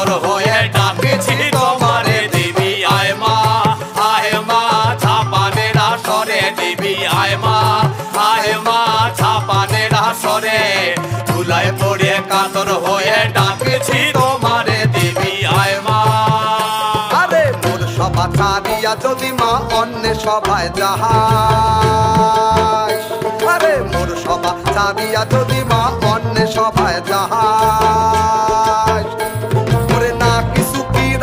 কাতর হয়ে ডাকছি তোমারে দেবী আয় মা ছাপানের আসরে দেবী আয় মা ছাপানের আসরে ধুলায় পড়ে কাতর হয়ে ডাকছি তোমারে দেবী আয় মা। আরে মোর সভা ছাড়িয়া যদি মা অন্য সভায় যাহাই, আরে মোর সভা ছাড়িয়া যদি মা অন্য সভায় যাহাই,